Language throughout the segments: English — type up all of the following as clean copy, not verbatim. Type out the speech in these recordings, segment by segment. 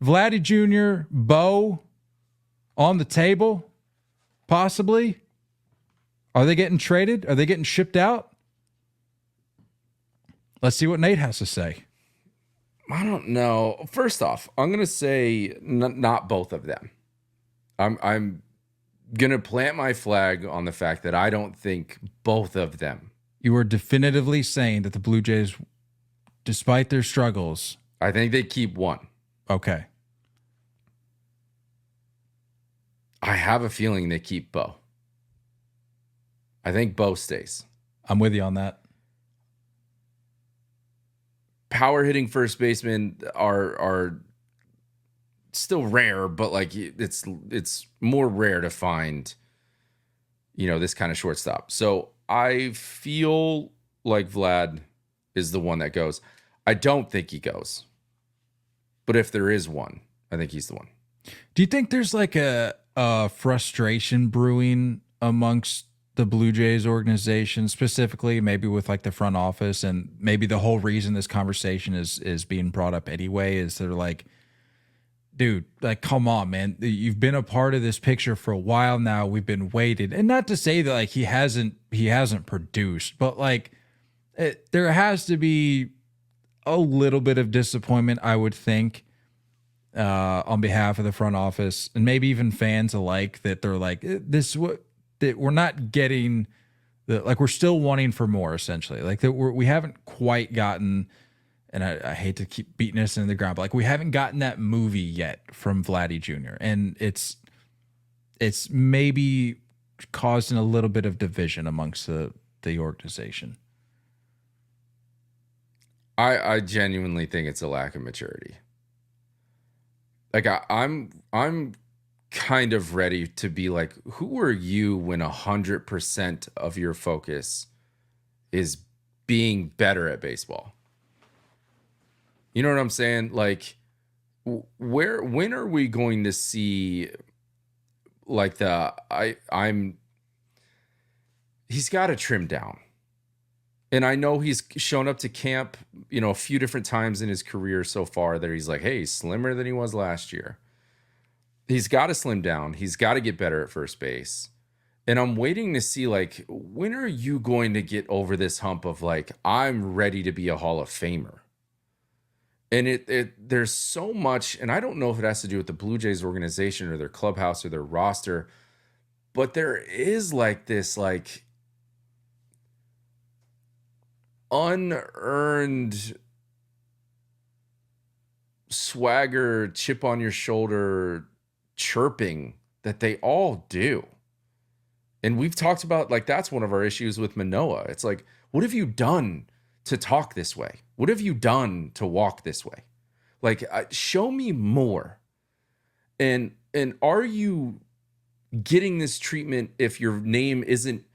Vladdy Jr., Bo on the table, possibly. Are they getting traded? Are they getting shipped out? Let's see what Nate has to say. I don't know. First off, I'm gonna say not both of them. I'm gonna plant my flag on the fact that I don't think both of them. You are definitively saying that the Blue Jays, despite their struggles, I think they keep one. okay. I have a feeling they keep Bo. I think Bo stays. I'm with you on that. Power hitting first basemen are still rare, but like it's more rare to find, this kind of shortstop. So I feel like Vlad is the one that goes. I don't think he goes, but if there is one, I think he's the one. Do you think there's like a frustration brewing amongst the Blue Jays organization, specifically maybe with like the front office, and maybe the whole reason this conversation is being brought up anyway is they're like, dude, like, come on, man. You've been a part of this picture for a while now. We've been waiting. And not to say that like he hasn't produced, but like there has to be a little bit of disappointment, I would think, on behalf of the front office and maybe even fans alike, that they're like, this what that we're not getting like we're still wanting for more, essentially. Like that we haven't quite gotten, and I hate to keep beating us in the ground, but like we haven't gotten that movie yet from Vladdy Jr. And it's maybe causing a little bit of division amongst the organization. I genuinely think it's a lack of maturity. Like I'm kind of ready to be like, who are you when 100% of your focus is being better at baseball? You know what I'm saying? Like, when are we going to see like he's got to trim down. And I know he's shown up to camp, a few different times in his career so far that he's like, hey, he's slimmer than he was last year. He's got to slim down. He's got to get better at first base. And I'm waiting to see, like, when are you going to get over this hump of, like, I'm ready to be a Hall of Famer? And there's so much, and I don't know if it has to do with the Blue Jays organization or their clubhouse or their roster, but there is, like, this, like, unearned swagger, chip on your shoulder chirping that they all do. And we've talked about, like, that's one of our issues with Manoah. It's like, what have you done to talk this way? What have you done to walk this way? Like, show me more. And are you getting this treatment if your name isn't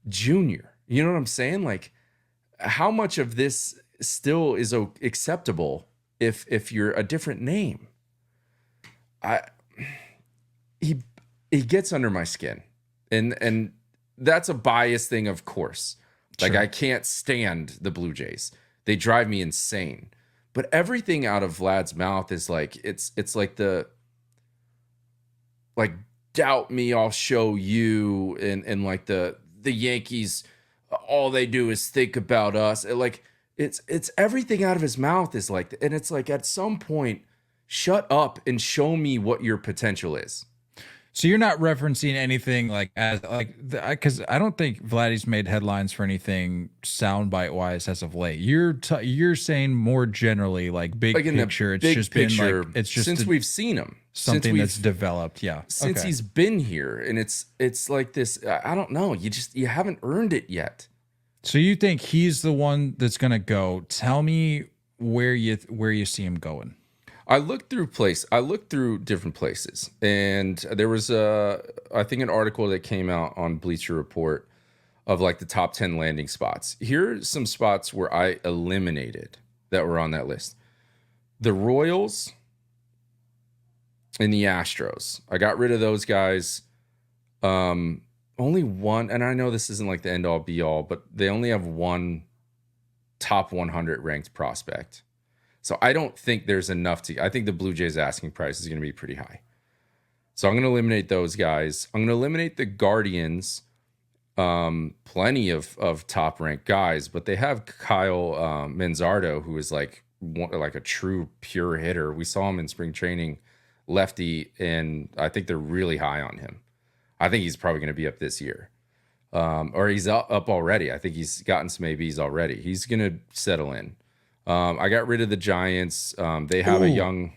Junior? You know what I'm saying? Like, how much of this still is acceptable if you're a different name? He gets under my skin, and that's a biased thing, of course. Like, sure. I can't stand the Blue Jays; they drive me insane. But everything out of Vlad's mouth is like it's like the like doubt me, I'll show you, and like the Yankees, all they do is think about us. Like it's everything out of his mouth is like, and it's like at some point, shut up and show me what your potential is. So you're not referencing anything like as like because I don't think Vladdy's made headlines for anything soundbite wise as of late. You're saying more generally, like big picture. It's just picture, been like it's just since we've seen him, something that's developed. Yeah, since he's been here, and it's like this. I don't know. You haven't earned it yet. So you think he's the one that's gonna go? Tell me where you see him going. I looked through different places, and there was I think an article that came out on Bleacher Report of like the top 10 landing spots. Here's some spots where I eliminated that were on that list: the Royals and the Astros. I got rid of those guys. Only one, and I know this isn't like the end all be all, but they only have one top 100 ranked prospect. So I don't think there's enough I think the Blue Jays asking price is going to be pretty high. So I'm going to eliminate those guys. I'm going to eliminate the Guardians. Plenty of top ranked guys, but they have Kyle Manzardo, who is like a true pure hitter. We saw him in spring training, lefty, and I think they're really high on him. I think he's probably going to be up this year. Or he's up already. I think he's gotten some ABs already. He's going to settle in. I got rid of the Giants. They have a young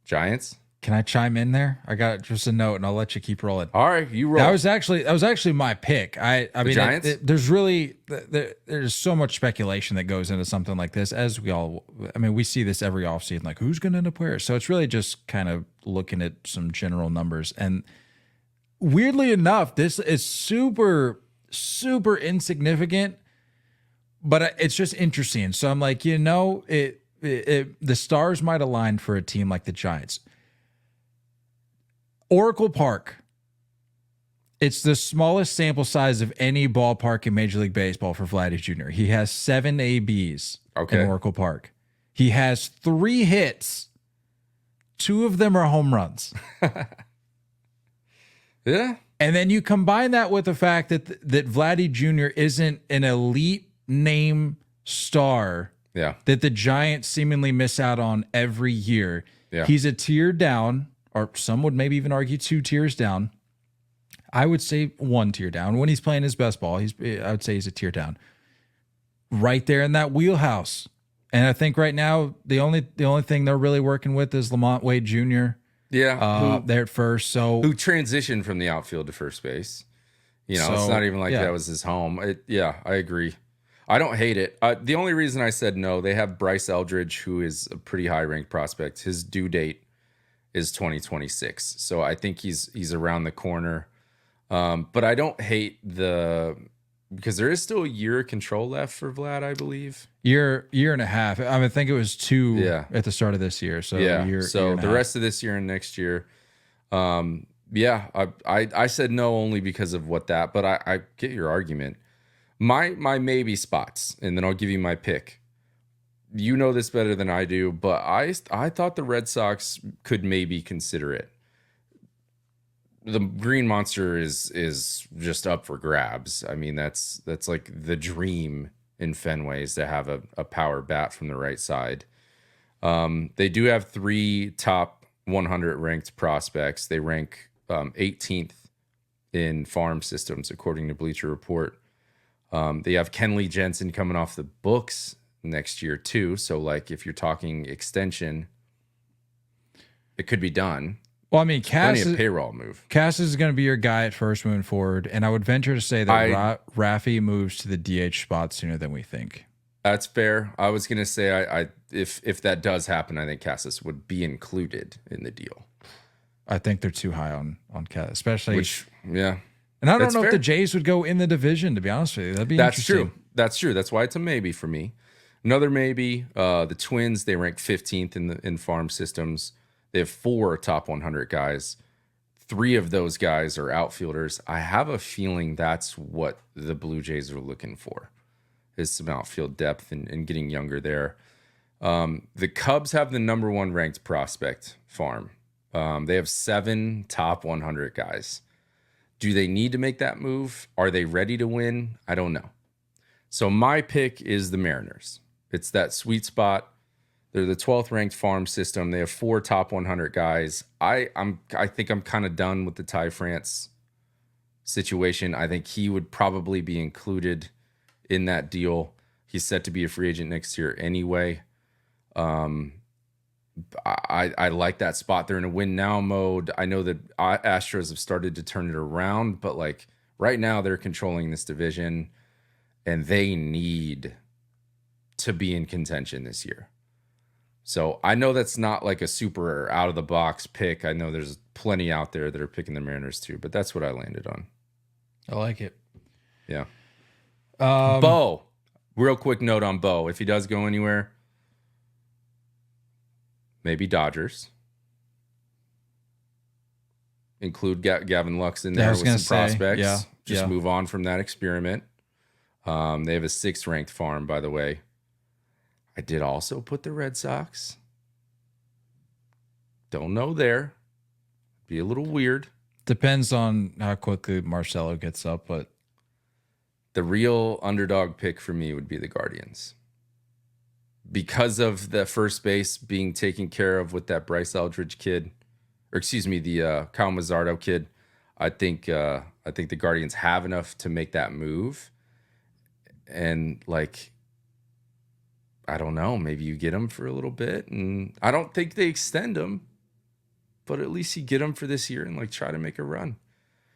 Giants. Can I chime in there? I got just a note, and I'll let you keep rolling. All right, you roll. That was actually my pick. I mean, Giants? There's so much speculation that goes into something like this, as we see this every offseason, like who's going to end up where. So it's really just kind of looking at some general numbers. And weirdly enough, this is super, super insignificant, but it's just interesting. So I'm like, the stars might align for a team like the Giants. Oracle Park. It's the smallest sample size of any ballpark in Major League Baseball for Vladdy Jr. He has 7 ABs in Oracle Park. He has 3 hits. 2 of them are home runs. Yeah. And then you combine that with the fact that Vladdy Jr. isn't an elite name star that the Giants seemingly miss out on every year. Yeah. He's a tier down, or some would maybe even argue 2 tiers down. I would say 1 tier down. When he's playing his best ball, I would say he's a tier down. Right there in that wheelhouse. And I think right now the only thing they're really working with is Lamont Wade Jr. Yeah, there at first. So who transitioned from the outfield to first base? It's not even like that was his home. I agree. I don't hate it. The only reason I said no, they have Bryce Eldridge, who is a pretty high ranked prospect. His due date is 2026, so I think he's around the corner. But I don't hate because there is still a year of control left for Vlad, I believe. Year and a half. I think it was 2 at the start of this year. So the rest of this year and next year. I said no only because of but I get your argument. My maybe spots, and then I'll give you my pick. You know this better than I do, but I thought the Red Sox could maybe consider it. The Green Monster is just up for grabs. I mean, that's like the dream in Fenway is to have a power bat from the right side. They do have 3 top 100 ranked prospects. They rank 18th in farm systems, according to Bleacher Report. They have Kenley Jensen coming off the books next year too. So like if you're talking extension, it could be done. Well, I mean, plenty of payroll move. Cass is going to be your guy at first moving forward, and I would venture to say that Raffy moves to the DH spot sooner than we think. That's fair. I was going to say if that does happen, I think Cassis would be included in the deal. I think they're too high on Cass, especially. Yeah. And I don't know if the Jays would go in the division, to be honest with you. That'd be interesting. That's true. That's why it's a maybe for me. Another maybe, the Twins, they rank 15th in farm systems. They have 4 top 100 guys. 3 of those guys are outfielders. I have a feeling that's what the Blue Jays are looking for, is some outfield depth and getting younger there. The Cubs have the number 1 ranked prospect farm. They have 7 top 100 guys. Do they need to make that move? Are they ready to win? I don't know. So my pick is the Mariners. It's that sweet spot. They're the 12th ranked farm system. They have 4 top 100 guys. I think I'm kind of done with the Ty France situation. I think he would probably be included in that deal. He's set to be a free agent next year anyway. I like that spot. They're in a win now mode. I know that Astros have started to turn it around, but like right now they're controlling this division and they need to be in contention this year. So I know that's not like a super out of the box pick. I know there's plenty out there that are picking the Mariners too, but that's what I landed on. I like it. Yeah. Bo, real quick note on Bo. If he does go anywhere, maybe Dodgers. Include Gavin Lux in there with some prospects. Yeah, Just move on from that experiment. They have a 6th ranked farm, by the way. I did also put the Red Sox. Don't know there. Be a little weird. Depends on how quickly Marcelo gets up, but the real underdog pick for me would be the Guardians. Because of the first base being taken care of with that Bryce Eldridge kid, or excuse me, the Kyle Mazzardo kid, I think the Guardians have enough to make that move. And like, I don't know, maybe you get him for a little bit, and I don't think they extend him, but at least you get him for this year and like try to make a run.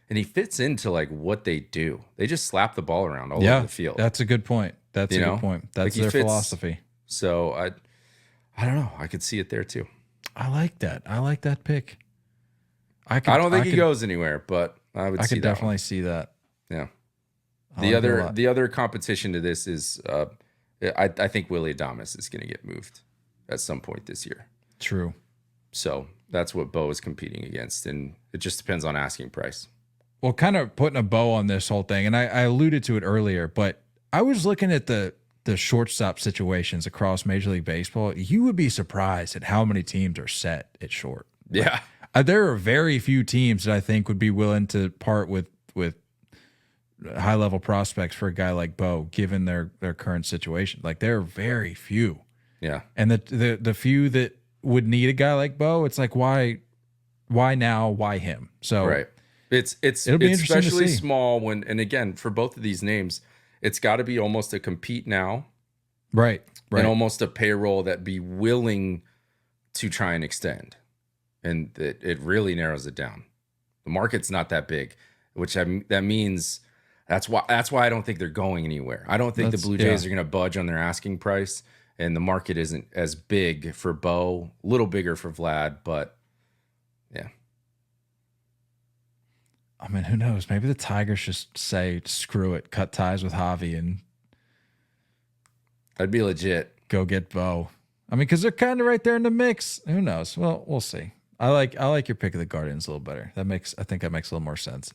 And he fits into like what they do. They just slap the ball around all over the field. That's a good point. That's a good point. That's like their philosophy. So I don't know. I could see it there too. I like that. I like that pick. I don't think he goes anywhere, but I could definitely see that. Yeah. The other competition to this is I think Willie Adames is going to get moved at some point this year. True. So that's what Bo is competing against, and it just depends on asking price. Well, kind of putting a bow on this whole thing, and I alluded to it earlier, but I was looking at the shortstop situations across Major League Baseball. You would be surprised at how many teams are set at short. Yeah. There are very few teams that I think would be willing to part with high level prospects for a guy like Bo, given their current situation. Like, there are very few. Yeah. And the few that would need a guy like Bo, it's like, why now? Why him? So right. It's especially small when, and again, for both of these names, it's got to be almost a compete now. Right. And almost a payroll that be willing to try and extend. And it really narrows it down. The market's not that big, that means that's why I don't think they're going anywhere. I don't think the Blue Jays are going to budge on their asking price, and the market isn't as big for Bo, a little bigger for Vlad, but yeah. I mean, who knows? Maybe the Tigers just say, screw it, cut ties with Javi and that'd be legit. Go get Bo. I mean, because they're kind of right there in the mix. Who knows? Well, we'll see. I like your pick of the Guardians a little better. I think that makes a little more sense.